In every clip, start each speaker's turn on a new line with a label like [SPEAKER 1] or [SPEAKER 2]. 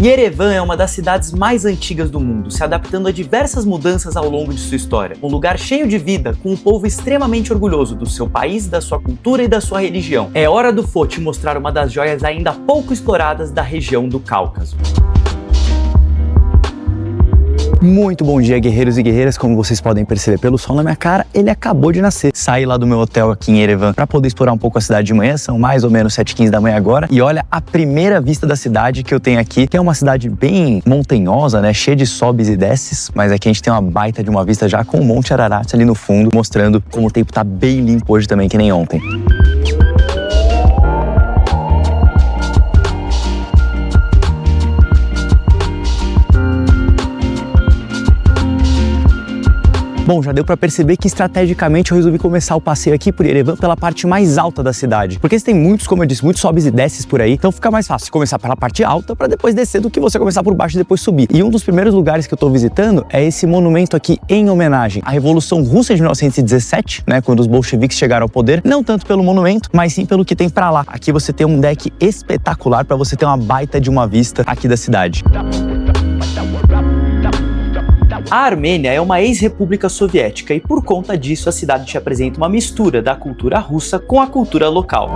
[SPEAKER 1] Yerevan é uma das cidades mais antigas do mundo, se adaptando a diversas mudanças ao longo de sua história. Um lugar cheio de vida, com um povo extremamente orgulhoso do seu país, da sua cultura e da sua religião. É hora do Fô te mostrar uma das joias ainda pouco exploradas da região do Cáucaso. Muito bom dia, guerreiros e guerreiras. Como vocês podem perceber pelo sol na minha cara, ele acabou de nascer. Saí lá do meu hotel aqui em Yerevan para poder explorar um pouco a cidade de manhã, são mais ou menos 7h15 da manhã agora. E olha a primeira vista da cidade que eu tenho aqui, que é uma cidade bem montanhosa, né, cheia de sobes e desces, mas aqui a gente tem uma baita de uma vista já com o Monte Ararat ali no fundo, mostrando como o tempo tá bem limpo hoje também, que nem ontem. Bom, já deu pra perceber que estrategicamente eu resolvi começar o passeio aqui por Yerevan pela parte mais alta da cidade. Porque você tem muitos, como eu disse, muitos sobes e desces por aí, então fica mais fácil começar pela parte alta para depois descer do que você começar por baixo e depois subir. E um dos primeiros lugares que eu tô visitando é esse monumento aqui em homenagem à Revolução Russa de 1917, né, quando os bolcheviques chegaram ao poder, não tanto pelo monumento, mas sim pelo que tem pra lá. Aqui você tem um deck espetacular para você ter uma baita de uma vista aqui da cidade. A Armênia é uma ex-república soviética e por conta disso a cidade te apresenta uma mistura da cultura russa com a cultura local.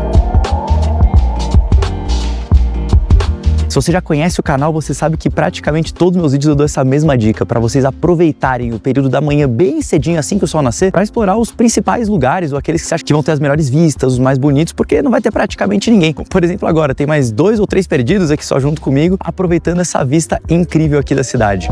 [SPEAKER 1] Se você já conhece o canal, você sabe que praticamente todos os meus vídeos eu dou essa mesma dica para vocês aproveitarem o período da manhã bem cedinho, assim que o sol nascer, para explorar os principais lugares ou aqueles que você acha que vão ter as melhores vistas, os mais bonitos, porque não vai ter praticamente ninguém. Por exemplo, agora tem mais 2 ou 3 perdidos aqui só junto comigo, aproveitando essa vista incrível aqui da cidade.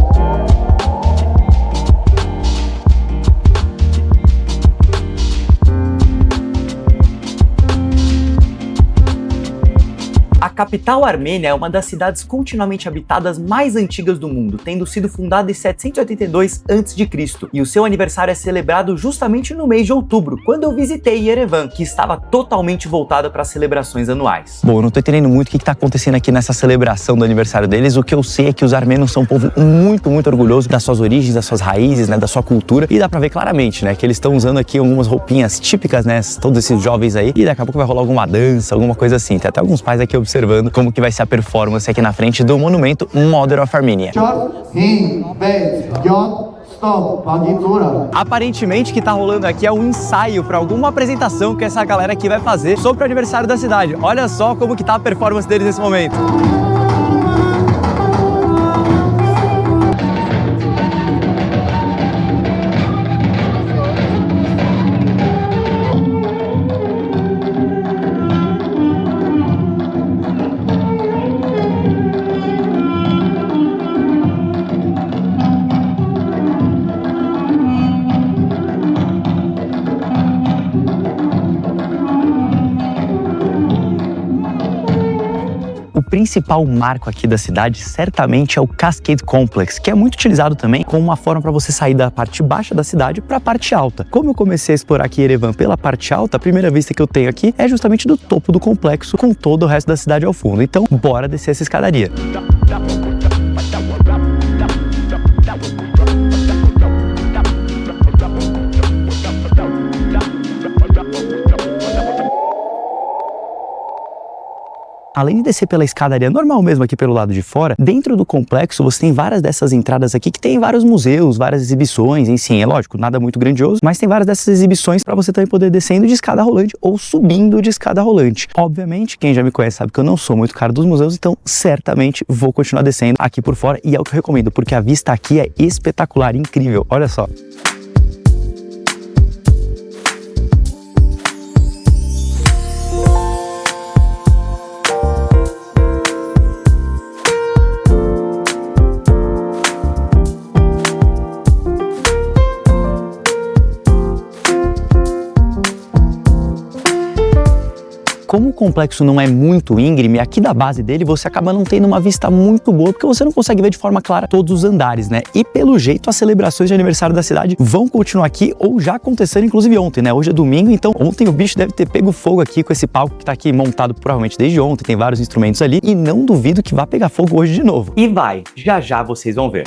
[SPEAKER 1] A capital armênia é uma das cidades continuamente habitadas mais antigas do mundo, tendo sido fundada em 782 a.C. e o seu aniversário é celebrado justamente no mês de outubro, quando eu visitei Yerevan, que estava totalmente voltada para as celebrações anuais. Bom, eu não tô entendendo muito o que está acontecendo aqui nessa celebração do aniversário deles. O que eu sei é que os armênios são um povo muito orgulhoso das suas origens, das suas raízes, né, da sua cultura, e dá pra ver claramente, né, que eles estão usando aqui algumas roupinhas típicas, né, todos esses jovens aí, e daqui a pouco vai rolar alguma dança, alguma coisa assim. Tem até alguns pais aqui observando como que vai ser a performance aqui na frente do monumento Mother of Armenia. Aparentemente o que tá rolando aqui é um ensaio para alguma apresentação que essa galera aqui vai fazer sobre o aniversário da cidade. Olha só como que tá a performance deles nesse momento. O principal marco aqui da cidade certamente é o Cascade Complex, que é muito utilizado também como uma forma para você sair da parte baixa da cidade para a parte alta. Como eu comecei a explorar aqui Yerevan pela parte alta, a primeira vista que eu tenho aqui é justamente do topo do complexo, com todo o resto da cidade ao fundo. Então, bora descer essa escadaria. Além de descer pela escadaria normal mesmo aqui pelo lado de fora, dentro do complexo você tem várias dessas entradas aqui que tem vários museus, várias exibições, enfim, é lógico, nada muito grandioso, mas tem várias dessas exibições para você também poder descendo de escada rolante ou subindo de escada rolante. Obviamente, quem já me conhece sabe que eu não sou muito cara dos museus, então certamente vou continuar descendo aqui por fora e é o que eu recomendo, porque a vista aqui é espetacular, incrível, olha só. Como o complexo não é muito íngreme, aqui da base dele você acaba não tendo uma vista muito boa, porque você não consegue ver de forma clara todos os andares, né? E pelo jeito as celebrações de aniversário da cidade vão continuar aqui ou já aconteceram inclusive ontem, né? Hoje é domingo, então ontem o bicho deve ter pego fogo aqui com esse palco que tá aqui montado provavelmente desde ontem, tem vários instrumentos ali e não duvido que vá pegar fogo hoje de novo. E vai, já já vocês vão ver.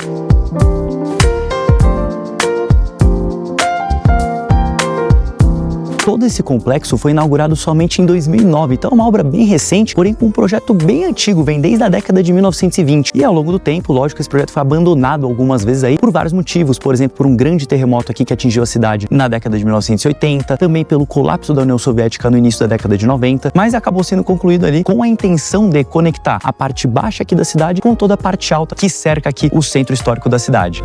[SPEAKER 1] Todo esse complexo foi inaugurado somente em 2009, então é uma obra bem recente, porém com um projeto bem antigo, vem desde a década de 1920. E ao longo do tempo, lógico, esse projeto foi abandonado algumas vezes aí por vários motivos, por exemplo, por um grande terremoto aqui que atingiu a cidade na década de 1980, também pelo colapso da União Soviética no início da década de 90, mas acabou sendo concluído ali com a intenção de conectar a parte baixa aqui da cidade com toda a parte alta que cerca aqui o centro histórico da cidade.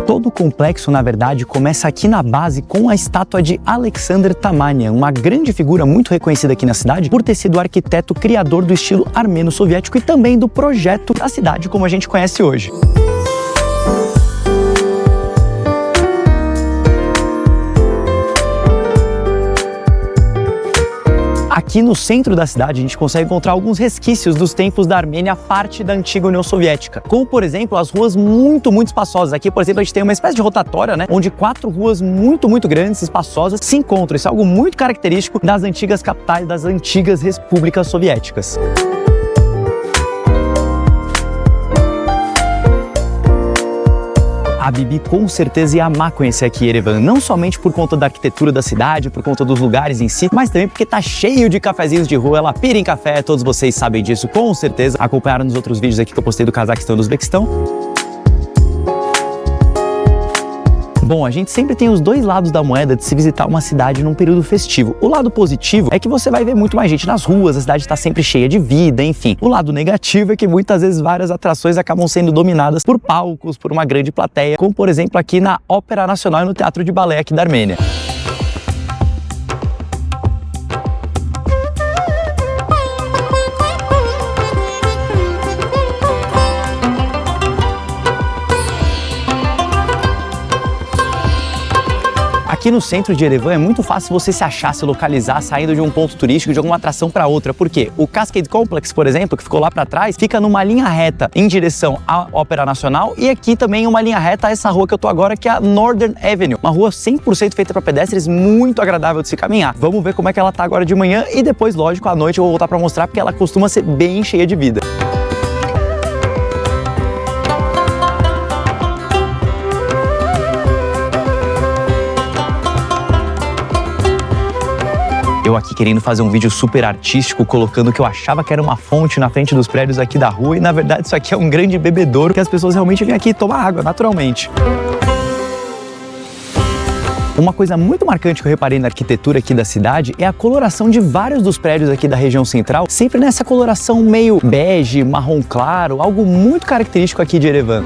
[SPEAKER 1] Todo o complexo, na verdade, começa aqui na base com a estátua de Alexander Tamanyan, uma grande figura muito reconhecida aqui na cidade por ter sido o arquiteto criador do estilo armeno-soviético e também do projeto da cidade como a gente conhece hoje. Aqui no centro da cidade a gente consegue encontrar alguns resquícios dos tempos da Armênia, parte da antiga União Soviética, como por exemplo as ruas muito espaçosas. Aqui, por exemplo, a gente tem uma espécie de rotatória, né, onde 4 ruas muito grandes, espaçosas, se encontram. Isso é algo muito característico das antigas capitais das antigas repúblicas soviéticas. A Bibi com certeza ia amar conhecer aqui Erevan, não somente por conta da arquitetura da cidade, por conta dos lugares em si, mas também porque tá cheio de cafezinhos de rua, ela pira em café, todos vocês sabem disso com certeza, acompanharam nos outros vídeos aqui que eu postei do Cazaquistão e do Uzbequistão. Bom, a gente sempre tem os dois lados da moeda de se visitar uma cidade num período festivo. O lado positivo é que você vai ver muito mais gente nas ruas, a cidade está sempre cheia de vida, enfim. O lado negativo é que muitas vezes várias atrações acabam sendo dominadas por palcos, por uma grande plateia, como por exemplo aqui na Ópera Nacional e no Teatro de Balé aqui da Armênia. Aqui no centro de Erevan é muito fácil você se achar, se localizar, saindo de um ponto turístico, de alguma atração para outra. Por quê? O Cascade Complex, por exemplo, que ficou lá para trás, fica numa linha reta em direção à Ópera Nacional e aqui também uma linha reta a essa rua que eu tô agora, que é a Northern Avenue. Uma rua 100% feita para pedestres, muito agradável de se caminhar. Vamos ver como é que ela tá agora de manhã e depois, lógico, à noite eu vou voltar para mostrar porque ela costuma ser bem cheia de vida. Eu aqui querendo fazer um vídeo super artístico, colocando o que eu achava que era uma fonte na frente dos prédios aqui da rua e na verdade isso aqui é um grande bebedouro que as pessoas realmente vêm aqui tomar água, naturalmente. Uma coisa muito marcante que eu reparei na arquitetura aqui da cidade é a coloração de vários dos prédios aqui da região central, sempre nessa coloração meio bege, marrom claro, algo muito característico aqui de Erevan.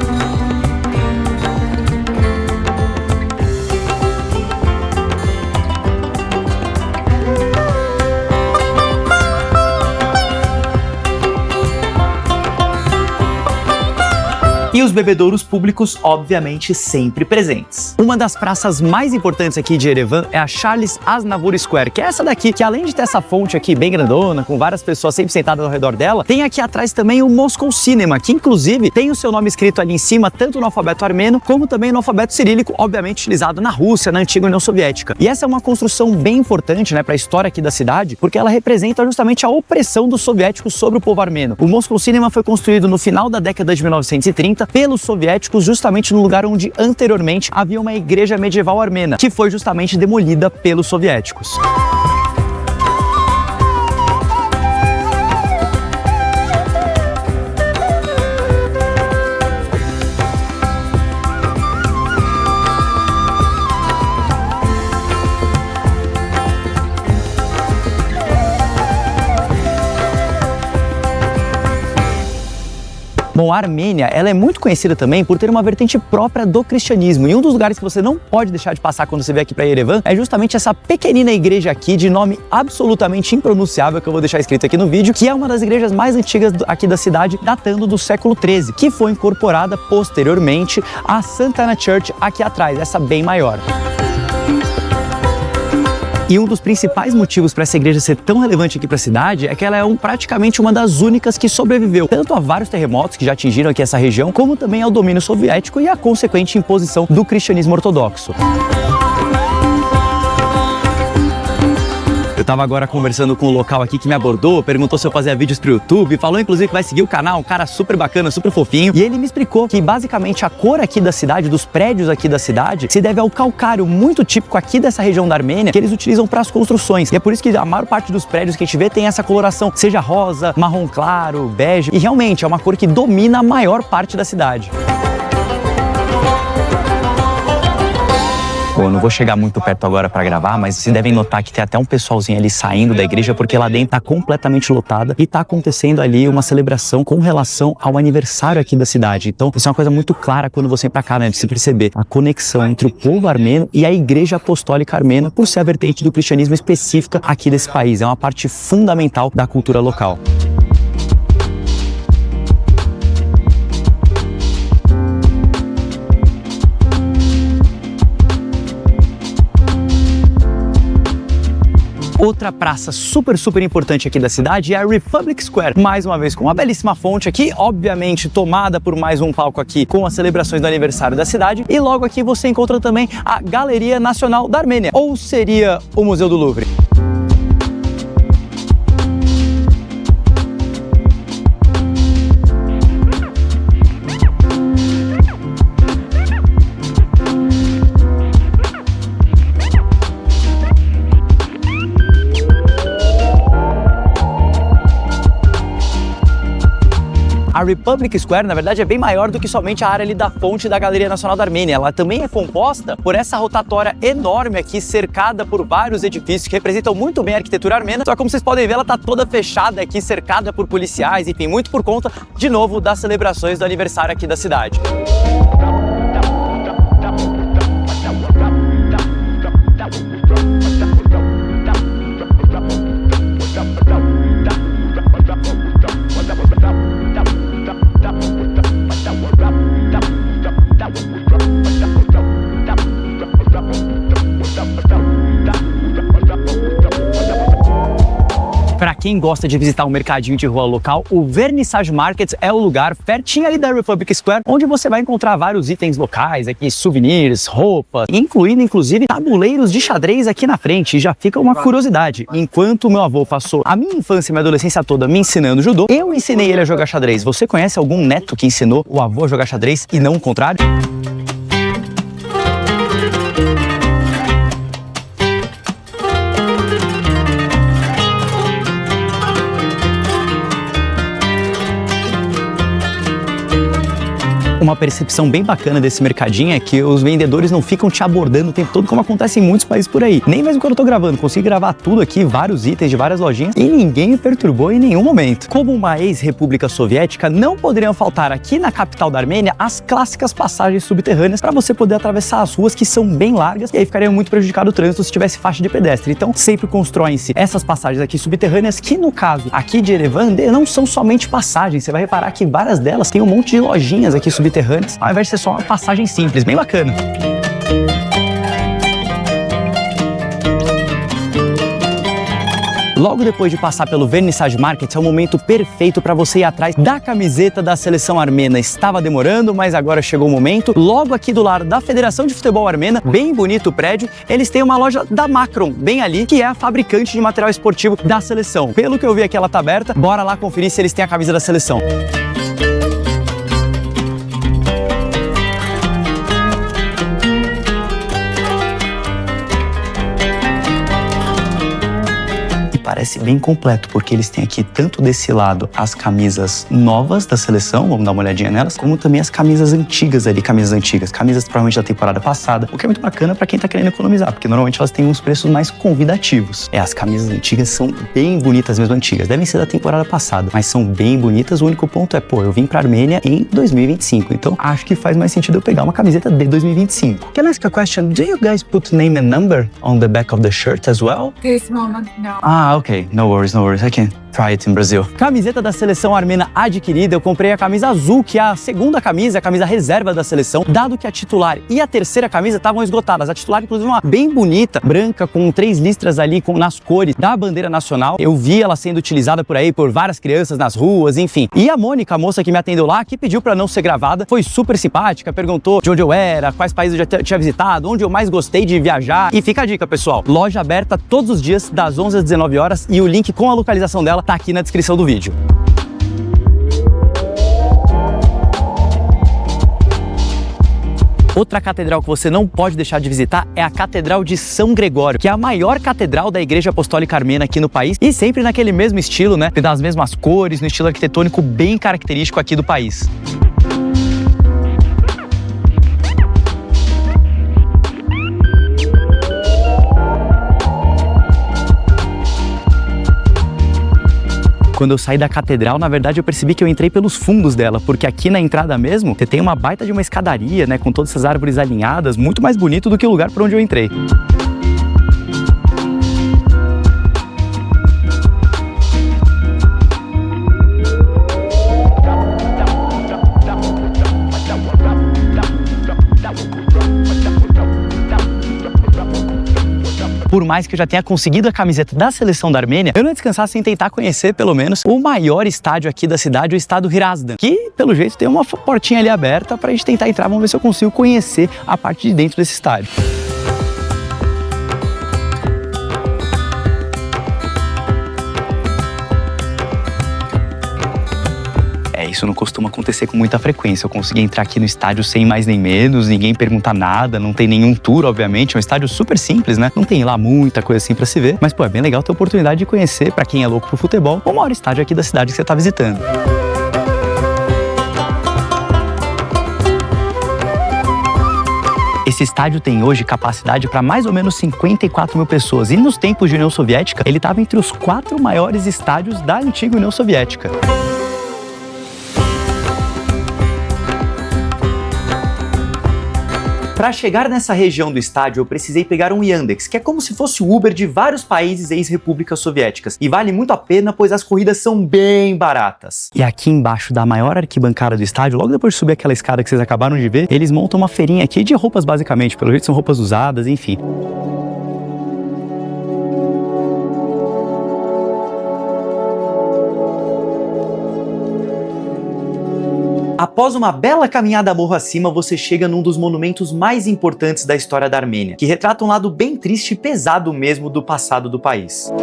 [SPEAKER 1] E os bebedouros públicos, obviamente, sempre presentes. Uma das praças mais importantes aqui de Erevan é a Charles Aznavour Square, que é essa daqui, que além de ter essa fonte aqui bem grandona, com várias pessoas sempre sentadas ao redor dela, tem aqui atrás também o Moscow Cinema, que inclusive tem o seu nome escrito ali em cima, tanto no alfabeto armeno, como também no alfabeto cirílico, obviamente utilizado na Rússia, na antiga União Soviética. E essa é uma construção bem importante, né, para a história aqui da cidade, porque ela representa justamente a opressão dos soviéticos sobre o povo armeno. O Moscow Cinema foi construído no final da década de 1930, pelos soviéticos, justamente no lugar onde anteriormente havia uma igreja medieval armena, que foi justamente demolida pelos soviéticos. Bom, a Armênia, ela é muito conhecida também por ter uma vertente própria do cristianismo. E um dos lugares que você não pode deixar de passar quando você vier aqui para Erevan é justamente essa pequenina igreja aqui de nome absolutamente impronunciável, que eu vou deixar escrito aqui no vídeo, que é uma das igrejas mais antigas aqui da cidade, datando do século XIII, que foi incorporada posteriormente à Santana Church aqui atrás, essa bem maior. E um dos principais motivos para essa igreja ser tão relevante aqui para a cidade é que ela é praticamente uma das únicas que sobreviveu tanto a vários terremotos que já atingiram aqui essa região, como também ao domínio soviético e à consequente imposição do cristianismo ortodoxo. Eu Tava agora conversando com o local aqui que me abordou, perguntou se eu fazia vídeos pro YouTube, falou inclusive que vai seguir o canal, um cara super bacana, super fofinho. E ele me explicou que basicamente a cor aqui da cidade, dos prédios aqui da cidade, se deve ao calcário muito típico aqui dessa região da Armênia, que eles utilizam para as construções. E é por isso que a maior parte dos prédios que a gente vê tem essa coloração, seja rosa, marrom claro, bege, e realmente é uma cor que domina a maior parte da cidade. Bom, eu não vou chegar muito perto agora para gravar, mas vocês devem notar que tem até um pessoalzinho ali saindo da igreja, porque lá dentro tá completamente lotada e tá acontecendo ali uma celebração com relação ao aniversário aqui da cidade. Então, isso é uma coisa muito clara quando você vem pra cá, né? De se perceber a conexão entre o povo armênio e a Igreja Apostólica Armênia, por ser a vertente do cristianismo específica aqui desse país. É uma parte fundamental da cultura local. Outra praça super importante aqui da cidade é a Republic Square, mais uma vez com uma belíssima fonte aqui, obviamente tomada por mais um palco aqui com as celebrações do aniversário da cidade, e logo aqui você encontra também a Galeria Nacional da Armênia, ou seria o Museu do Louvre. A Republic Square, na verdade, é bem maior do que somente a área ali da fonte da Galeria Nacional da Armênia. Ela também é composta por essa rotatória enorme aqui, cercada por vários edifícios que representam muito bem a arquitetura armênia. Só que, como vocês podem ver, ela tá toda fechada aqui, cercada por policiais, enfim, muito por conta, de novo, das celebrações do aniversário aqui da cidade. Para quem gosta de visitar um mercadinho de rua local, o Vernissage Market é o lugar pertinho ali da Republic Square, onde você vai encontrar vários itens locais aqui, souvenirs, roupas, incluindo inclusive tabuleiros de xadrez aqui na frente. E já fica uma curiosidade, enquanto meu avô passou a minha infância e minha adolescência toda me ensinando judô, eu ensinei ele a jogar xadrez. Você conhece algum neto que ensinou o avô a jogar xadrez e não o contrário? Uma percepção bem bacana desse mercadinho é que os vendedores não ficam te abordando o tempo todo, como acontece em muitos países por aí. Nem mesmo quando eu tô gravando, consigo gravar tudo aqui, vários itens de várias lojinhas, e ninguém me perturbou em nenhum momento. Como uma ex-república soviética, não poderiam faltar aqui na capital da Armênia as clássicas passagens subterrâneas para você poder atravessar as ruas, que são bem largas, e aí ficaria muito prejudicado o trânsito se tivesse faixa de pedestre. Então sempre constroem-se essas passagens aqui subterrâneas, que no caso aqui de Erevan não são somente passagens. Você vai reparar que várias delas têm um monte de lojinhas aqui subterrâneas, ao invés de ser só uma passagem simples, bem bacana. Logo depois de passar pelo Vernissage Market, é o momento perfeito para você ir atrás da camiseta da seleção armênia. Estava demorando, mas agora chegou o momento. Logo aqui do lado da Federação de Futebol Armênia, bem bonito o prédio, eles têm uma loja da Macron, bem ali, que é a fabricante de material esportivo da seleção. Pelo que eu vi aqui, ela tá aberta. Bora lá conferir se eles têm a camisa da seleção. Parece bem completo, porque eles têm aqui tanto desse lado as camisas novas da seleção, vamos dar uma olhadinha nelas, como também as camisas antigas ali, camisas provavelmente da temporada passada, o que é muito bacana para quem tá querendo economizar, porque normalmente elas têm uns preços mais convidativos. As camisas antigas são bem bonitas mesmo, antigas, devem ser da temporada passada, mas são bem bonitas. O único ponto é, eu vim pra Armênia em 2025, então acho que faz mais sentido eu pegar uma camiseta de 2025. Can I ask a question? Do you guys put name and number on the back of the shirt as well?
[SPEAKER 2] This moment, no.
[SPEAKER 1] Ah, ok.
[SPEAKER 2] Okay, no worries. I can try it in Brazil.
[SPEAKER 1] Camiseta da seleção armênia adquirida, eu comprei a camisa azul, que é a segunda camisa, a camisa reserva da seleção, dado que a titular e a terceira camisa estavam esgotadas. A titular, inclusive, uma bem bonita, branca, com 3 listras ali nas cores da bandeira nacional. Eu vi ela sendo utilizada por aí por várias crianças nas ruas, enfim. E a Mônica, a moça que me atendeu lá, que pediu pra não ser gravada, foi super simpática, perguntou de onde eu era, quais países eu já tinha visitado, onde eu mais gostei de viajar. E fica a dica, pessoal, loja aberta todos os dias, das 11 às 19 horas, e o link com a localização dela tá aqui na descrição do vídeo. Outra catedral que você não pode deixar de visitar é a Catedral de São Gregório, que é a maior catedral da Igreja Apostólica Armênia aqui no país, e sempre naquele mesmo estilo, né? Das mesmas cores, no estilo arquitetônico bem característico aqui do país. Quando eu saí da catedral, na verdade, eu percebi que eu entrei pelos fundos dela, porque aqui na entrada mesmo, você tem uma baita de uma escadaria, né, com todas essas árvores alinhadas, muito mais bonito do que o lugar por onde eu entrei. Por mais que eu já tenha conseguido a camiseta da seleção da Armênia, eu não ia descansar sem tentar conhecer, pelo menos, o maior estádio aqui da cidade, o estádio Hrazdan, que, pelo jeito, tem uma portinha ali aberta pra gente tentar entrar. Vamos ver se eu consigo conhecer a parte de dentro desse estádio. Isso não costuma acontecer com muita frequência. Eu consegui entrar aqui no estádio sem mais nem menos, ninguém pergunta nada, não tem nenhum tour, obviamente. É um estádio super simples, né? Não tem lá muita coisa assim pra se ver, mas, pô, é bem legal ter a oportunidade de conhecer, pra quem é louco pro futebol, o maior estádio aqui da cidade que você tá visitando. Esse estádio tem hoje capacidade para mais ou menos 54 mil pessoas, e nos tempos de União Soviética, ele estava entre os 4 maiores estádios da antiga União Soviética. Para chegar nessa região do estádio, eu precisei pegar um Yandex, que é como se fosse o Uber de vários países ex-repúblicas soviéticas. E vale muito a pena, pois as corridas são bem baratas. E aqui embaixo da maior arquibancada do estádio, logo depois de subir aquela escada que vocês acabaram de ver, eles montam uma feirinha aqui de roupas, basicamente. Pelo jeito são roupas usadas, enfim. Após uma bela caminhada morro acima, você chega num dos monumentos mais importantes da história da Armênia, que retrata um lado bem triste e pesado mesmo do passado do país.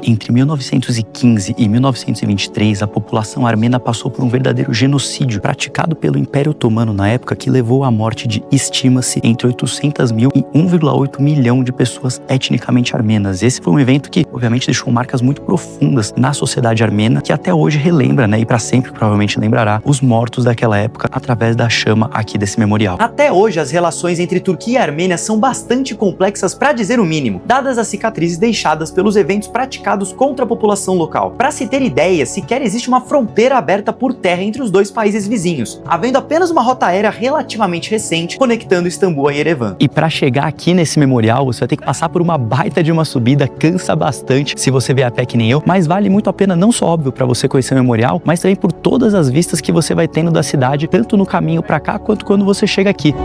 [SPEAKER 1] Entre 1915 e 1923, a população armênia passou por um verdadeiro genocídio praticado pelo Império Otomano na época, que levou à morte de, estima-se, entre 800 mil e 1,8 milhão de pessoas etnicamente armenas. Esse foi um evento que, obviamente, deixou marcas muito profundas na sociedade armena, que até hoje relembra, né, e para sempre provavelmente lembrará, os mortos daquela época através da chama aqui desse memorial. Até hoje, as relações entre Turquia e Armênia são bastante complexas, para dizer o mínimo, dadas as cicatrizes deixadas pelos eventos praticados contra a população local. Para se ter ideia, sequer existe uma fronteira aberta por terra entre os dois países vizinhos, havendo apenas uma rota aérea relativamente recente conectando Istambul a Yerevan. E para chegar aqui nesse memorial, você vai ter que passar por uma baita de uma subida, cansa bastante se você vier a pé que nem eu, mas vale muito a pena, não só, óbvio, para você conhecer o memorial, mas também por todas as vistas que você vai tendo da cidade, tanto no caminho para cá quanto quando você chega aqui.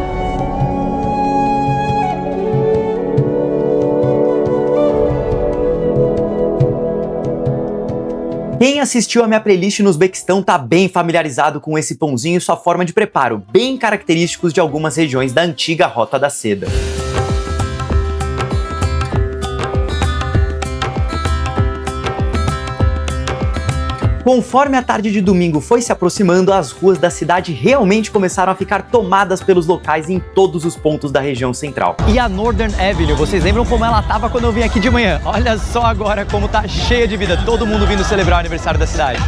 [SPEAKER 1] Quem assistiu a minha playlist no Uzbequistão tá bem familiarizado com esse pãozinho e sua forma de preparo, bem característicos de algumas regiões da antiga Rota da Seda. Conforme a tarde de domingo foi se aproximando, as ruas da cidade realmente começaram a ficar tomadas pelos locais em todos os pontos da região central. E a Northern Avenue, vocês lembram como ela tava quando eu vim aqui de manhã? Olha só agora como tá cheia de vida, todo mundo vindo celebrar o aniversário da cidade.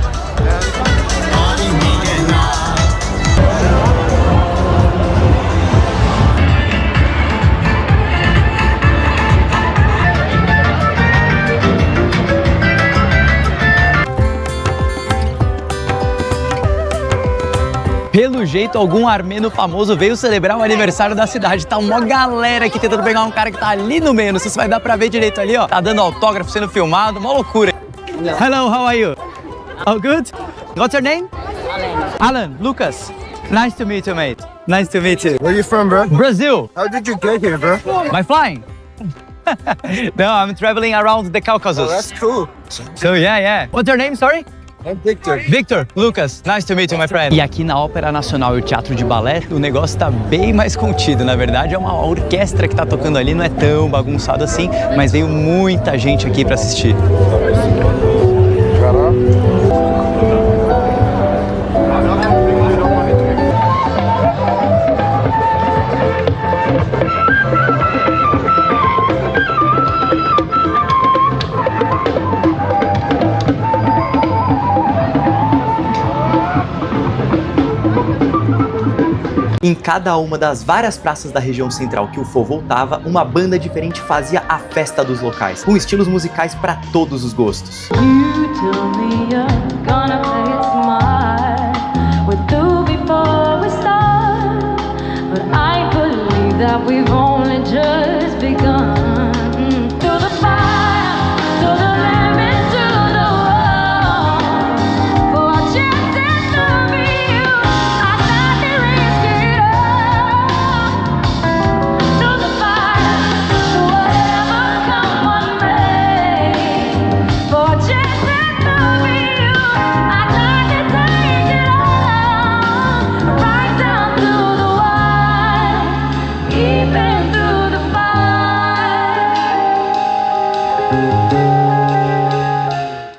[SPEAKER 1] Pelo jeito, algum armênio famoso veio celebrar o aniversário da cidade. Tá uma galera aqui tentando pegar um cara que tá ali no meio. Não sei se vai dar pra ver direito ali, ó. Tá dando autógrafo, sendo filmado, uma loucura. Hello, how are you? Oh, good? What's your name? Alan, Lucas. Nice to meet you, mate. Nice to meet you.
[SPEAKER 3] Where you from, bro?
[SPEAKER 1] Brazil.
[SPEAKER 3] How did you get here, bro?
[SPEAKER 1] By flying? No, I'm traveling around the Caucasus.
[SPEAKER 3] Oh, that's cool.
[SPEAKER 1] So yeah. What's your name, sorry?
[SPEAKER 3] I'm Victor.
[SPEAKER 1] Victor, Lucas, nice to meet you, my friend. E aqui na Ópera Nacional e o Teatro de Balé, o negócio tá bem mais contido. Na verdade, é uma orquestra que tá tocando ali, não é tão bagunçado assim, mas veio muita gente aqui pra assistir. Em cada uma das várias praças da região central que o Fô voltava, uma banda diferente fazia a festa dos locais, com estilos musicais para todos os gostos.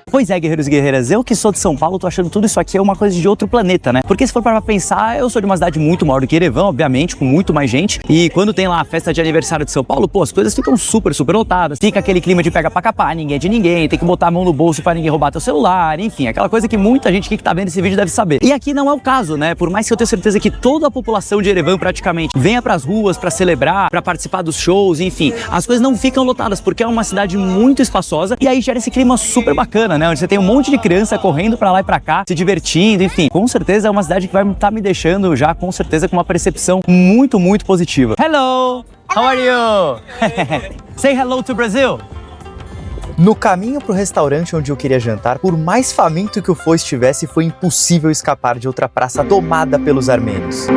[SPEAKER 1] Pois é, guerreiros e guerreiras, eu que sou de São Paulo tô achando tudo isso aqui é uma coisa de outro planeta, né? Porque se for para pensar, eu sou de uma cidade muito maior do que Yerevan, obviamente, com muito mais gente. E quando tem lá a festa de aniversário de São Paulo, pô, as coisas ficam super lotadas. Fica aquele clima de pega pra capar, ninguém é de ninguém, tem que botar a mão no bolso para ninguém roubar teu celular, enfim, aquela coisa que muita gente aqui que tá vendo esse vídeo deve saber. E aqui não é o caso, né? Por mais que eu tenha certeza que toda a população de Yerevan praticamente venha pras ruas pra celebrar, pra participar dos shows, enfim, as coisas não ficam lotadas porque é uma cidade muito espaçosa e aí gera esse clima super bacana, né? Onde você tem um monte de criança correndo pra lá e pra cá, se divertindo, enfim. Com certeza é uma cidade que vai estar me deixando já, com certeza, com uma percepção muito positiva. Hello! How are you? Say hello to Brazil! No caminho pro restaurante onde eu queria jantar, por mais faminto que o Fô estivesse, foi impossível escapar de outra praça tomada pelos armênios.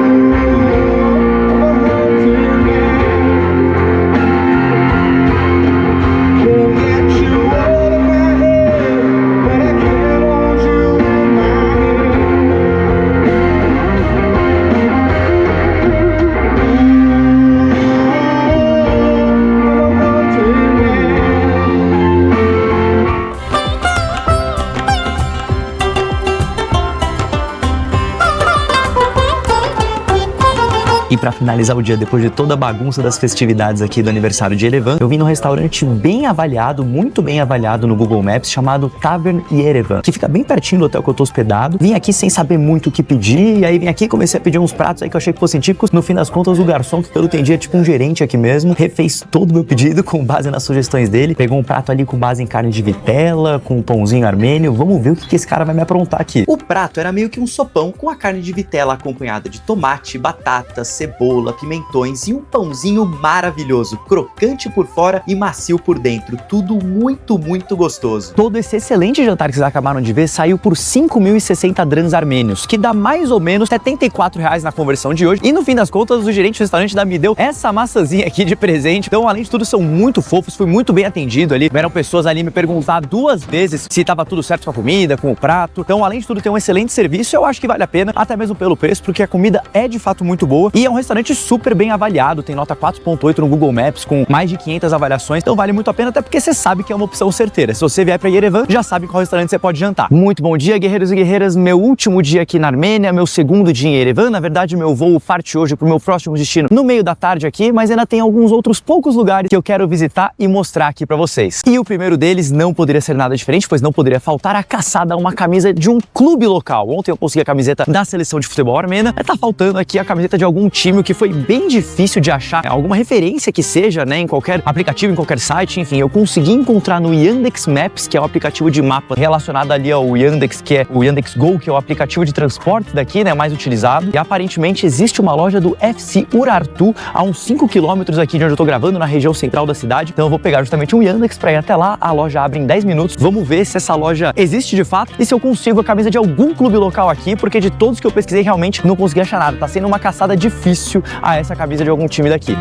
[SPEAKER 1] E pra finalizar o dia, depois de toda a bagunça das festividades aqui do aniversário de Yerevan, eu vim num restaurante bem avaliado, muito bem avaliado no Google Maps, chamado Tavern Yerevan, que fica bem pertinho do hotel que eu tô hospedado. Vim aqui sem saber muito o que pedir, e aí vim aqui e comecei a pedir uns pratos aí que eu achei que fossem típicos. No fim das contas, o garçom, que pelo que entendi é tipo um gerente aqui mesmo, refez todo o meu pedido com base nas sugestões dele. Pegou um prato ali com base em carne de vitela, com um pãozinho armênio. Vamos ver o que esse cara vai me aprontar aqui. O prato era meio que um sopão com a carne de vitela acompanhada de tomate, batatas, cebola, pimentões e um pãozinho maravilhoso, crocante por fora e macio por dentro, tudo muito gostoso. Todo esse excelente jantar que vocês acabaram de ver saiu por 5.060 drams armênios, que dá mais ou menos R$74 na conversão de hoje, e no fim das contas o gerente do restaurante me deu essa maçãzinha aqui de presente. Então, além de tudo, são muito fofos, fui muito bem atendido ali, vieram pessoas ali me perguntar 2 vezes se estava tudo certo com a comida, com o prato. Então, além de tudo, tem um excelente serviço, eu acho que vale a pena, até mesmo pelo preço, porque a comida é de fato muito boa e é um restaurante super bem avaliado, tem nota 4.8 no Google Maps, com mais de 500 avaliações, então vale muito a pena, até porque você sabe que é uma opção certeira. Se você vier para Yerevan, já sabe qual restaurante você pode jantar. Muito bom dia, guerreiros e guerreiras, meu último dia aqui na Armênia, meu segundo dia em Yerevan. Na verdade, meu voo parte hoje pro meu próximo destino no meio da tarde aqui, mas ainda tem alguns outros poucos lugares que eu quero visitar e mostrar aqui para vocês. E o primeiro deles não poderia ser nada diferente, pois não poderia faltar a caçada a uma camisa de um clube local. Ontem eu consegui a camiseta da seleção de futebol armênia, tá faltando aqui a camiseta de algum time, o que foi bem difícil de achar alguma referência que seja, né, em qualquer aplicativo, em qualquer site, enfim, eu consegui encontrar no Yandex Maps, que é o aplicativo de mapa relacionado ali ao Yandex, que é o Yandex Go, que é o aplicativo de transporte daqui, né, mais utilizado. E aparentemente existe uma loja do FC Urartu a uns 5 km aqui de onde eu tô gravando, na região central da cidade. Então eu vou pegar justamente um Yandex pra ir até lá. A loja abre em 10 minutos. Vamos ver se essa loja existe de fato e se eu consigo a camisa de algum clube local aqui, porque de todos que eu pesquisei realmente não consegui achar nada. Tá sendo uma caçada difícil a essa camisa de algum time daqui.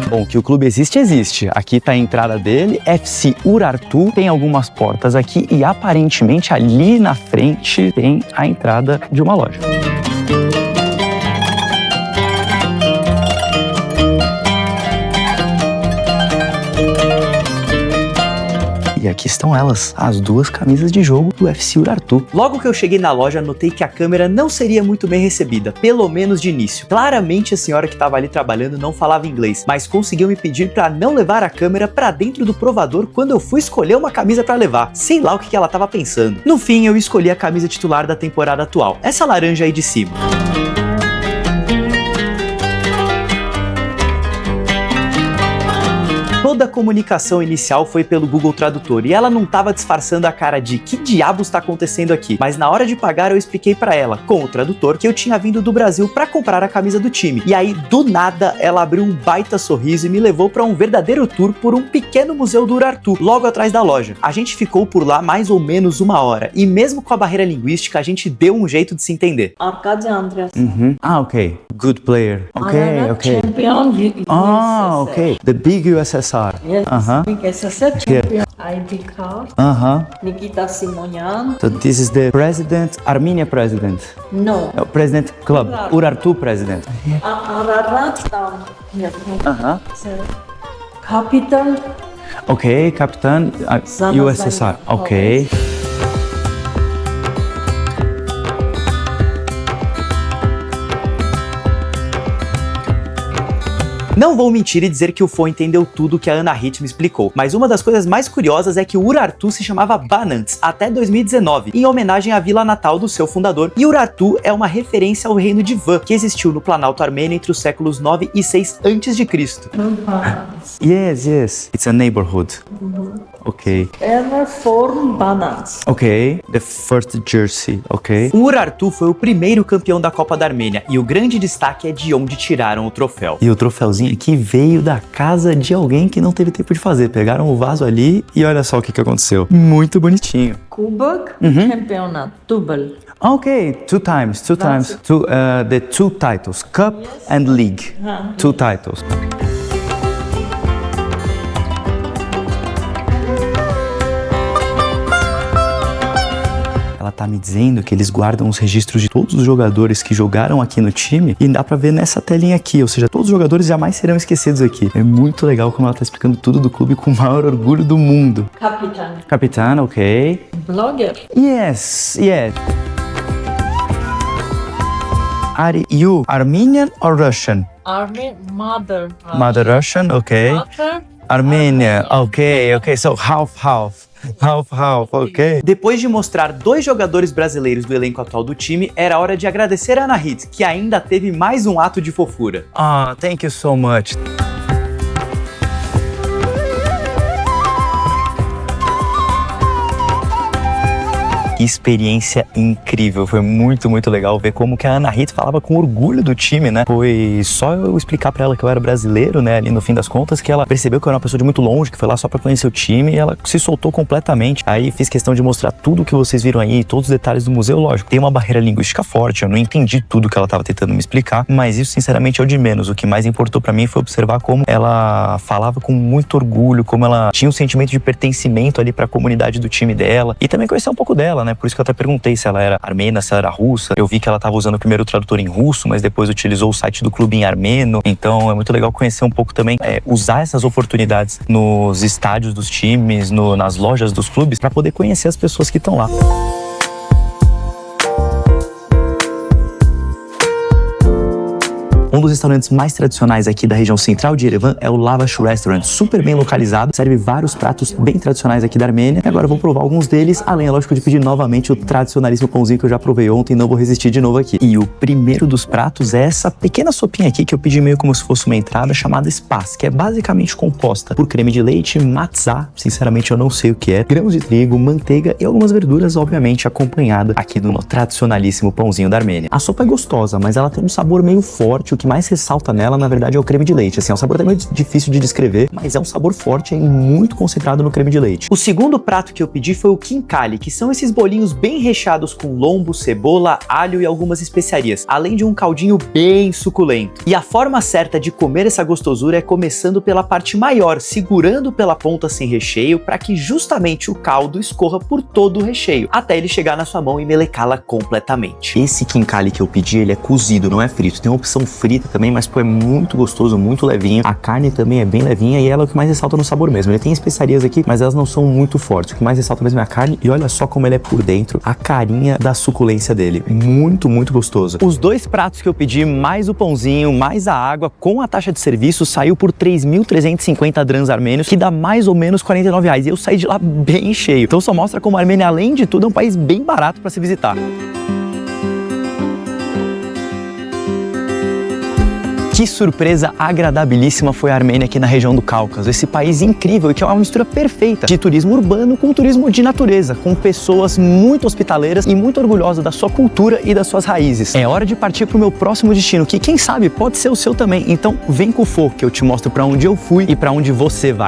[SPEAKER 1] Bom, que o clube existe. Aqui tá a entrada dele, FC Urartu. Tem algumas portas aqui e aparentemente ali na frente tem a entrada de uma loja. E aqui estão elas, as duas camisas de jogo do FC Urartu. Logo que eu cheguei na loja, notei que a câmera não seria muito bem recebida, pelo menos de início. Claramente a senhora que estava ali trabalhando não falava inglês, mas conseguiu me pedir para não levar a câmera para dentro do provador quando eu fui escolher uma camisa para levar. Sei lá o que ela estava pensando. No fim, eu escolhi a camisa titular da temporada atual, essa laranja aí de cima. Toda a comunicação inicial foi pelo Google Tradutor e ela não estava disfarçando a cara de que diabos está acontecendo aqui, mas na hora de pagar eu expliquei para ela, com o tradutor, que eu tinha vindo do Brasil para comprar a camisa do time. E aí, do nada, ela abriu um baita sorriso e me levou para um verdadeiro tour por um pequeno museu do Urartu, logo atrás da loja. A gente ficou por lá mais ou menos 1 hora e mesmo com a barreira linguística, a gente deu um jeito de se entender.
[SPEAKER 4] Arkady Andreas.
[SPEAKER 1] Ah, ok. Good player.
[SPEAKER 4] Champion.
[SPEAKER 1] Ok. The big USSR.
[SPEAKER 4] Yes, big SSR champion. ID card. Nikita Simonian.
[SPEAKER 1] So this is the president, Armenia president.
[SPEAKER 4] No.
[SPEAKER 1] President club, Urartu president.
[SPEAKER 4] Ararat down. Yes. Capital.
[SPEAKER 1] Okay, Captain, USSR. Okay. Não vou mentir e dizer que o Fô entendeu tudo que a Ana Hit me explicou, mas uma das coisas mais curiosas é que o Urartu se chamava Banants até 2019, em homenagem à vila natal do seu fundador, e Urartu é uma referência ao reino de Van, que existiu no Planalto Armênio entre os séculos 9 e 6 a.C. Yes, it's a neighborhood. Okay.
[SPEAKER 4] Ever form Banants.
[SPEAKER 1] Okay, the first jersey, okay. O Urartu foi o primeiro campeão da Copa da Armênia e o grande destaque é de onde tiraram o troféu. E o troféuzinho aqui veio da casa de alguém que não teve tempo de fazer. Pegaram o vaso ali e olha só o que aconteceu. Muito bonitinho.
[SPEAKER 4] Kubok, campeonato, double.
[SPEAKER 1] Okay, two times. The two titles, Cup and League. Two titles. Ela tá me dizendo que eles guardam os registros de todos os jogadores que jogaram aqui no time e dá pra ver nessa telinha aqui, ou seja, todos os jogadores jamais serão esquecidos aqui. É muito legal como ela tá explicando tudo do clube com o maior orgulho do mundo. Capitão, ok.
[SPEAKER 4] Blogger.
[SPEAKER 1] Yes. Are you Armenian or Russian?
[SPEAKER 4] Mother.
[SPEAKER 1] Mother Russian, okay.
[SPEAKER 4] Father.
[SPEAKER 1] Armênia, ok, so half, ok. Depois de mostrar 2 jogadores brasileiros do elenco atual do time, era hora de agradecer a Ana Hit, que ainda teve mais um ato de fofura. Thank you so much. Que experiência incrível, foi muito legal ver como que a Ana Hit falava com orgulho do time, né? Foi só eu explicar pra ela que eu era brasileiro, né, ali no fim das contas, que ela percebeu que eu era uma pessoa de muito longe, que foi lá só pra conhecer o time e ela se soltou completamente. Aí fiz questão de mostrar tudo que vocês viram aí, todos os detalhes do museu, lógico. Tem uma barreira linguística forte, eu não entendi tudo que ela tava tentando me explicar, mas isso sinceramente é o de menos. O que mais importou pra mim foi observar como ela falava com muito orgulho, como ela tinha um sentimento de pertencimento ali pra comunidade do time dela e também conhecer um pouco dela, né? Por isso que eu até perguntei se ela era armênia, se ela era russa. Eu vi que ela estava usando o primeiro tradutor em russo, mas depois utilizou o site do clube em armeno. Então é muito legal conhecer um pouco também, usar essas oportunidades nos estádios dos times, nas lojas dos clubes, para poder conhecer as pessoas que estão lá. Um dos restaurantes mais tradicionais aqui da região central de Yerevan é o Lavash Restaurant, super bem localizado, serve vários pratos bem tradicionais aqui da Armênia. E agora eu vou provar alguns deles, além, é lógico, de pedir novamente o tradicionalíssimo pãozinho que eu já provei ontem, não vou resistir de novo aqui. E o primeiro dos pratos é essa pequena sopinha aqui que eu pedi meio como se fosse uma entrada, chamada spas, que é basicamente composta por creme de leite, matzá, sinceramente eu não sei o que é, grãos de trigo, manteiga e algumas verduras, obviamente acompanhada aqui do tradicionalíssimo pãozinho da Armênia. A sopa é gostosa, mas ela tem um sabor meio forte. O que mais ressalta nela, na verdade, é o creme de leite. Assim, é um sabor até meio difícil de descrever, mas é um sabor forte e muito concentrado no creme de leite. O segundo prato que eu pedi foi o khinkali, que são esses bolinhos bem recheados com lombo, cebola, alho e algumas especiarias, além de um caldinho bem suculento. E a forma certa de comer essa gostosura é começando pela parte maior, segurando pela ponta sem recheio, para que justamente o caldo escorra por todo o recheio, até ele chegar na sua mão e melecá-la completamente. Esse khinkali que eu pedi, ele é cozido, não é frito. Tem uma opção frita também, mas pô, é muito gostoso, muito levinho. A carne também é bem levinha e ela é o que mais ressalta no sabor mesmo. Ele tem especiarias aqui, mas elas não são muito fortes. O que mais ressalta mesmo é a carne e olha só como ele é por dentro, a carinha da suculência dele. Muito, muito gostoso. Os dois pratos que eu pedi, mais o pãozinho, mais a água, com a taxa de serviço, saiu por 3.350 drams armênios, que dá mais ou menos R$49. E eu saí de lá bem cheio. Então só mostra como a Armênia, além de tudo, é um país bem barato para se visitar. Que surpresa agradabilíssima foi a Armênia aqui na região do Cáucaso, esse país incrível e que é uma mistura perfeita de turismo urbano com turismo de natureza, com pessoas muito hospitaleiras e muito orgulhosas da sua cultura e das suas raízes. É hora de partir para o meu próximo destino, que quem sabe pode ser o seu também. Então vem com o Fô, que eu te mostro para onde eu fui e para onde você vai.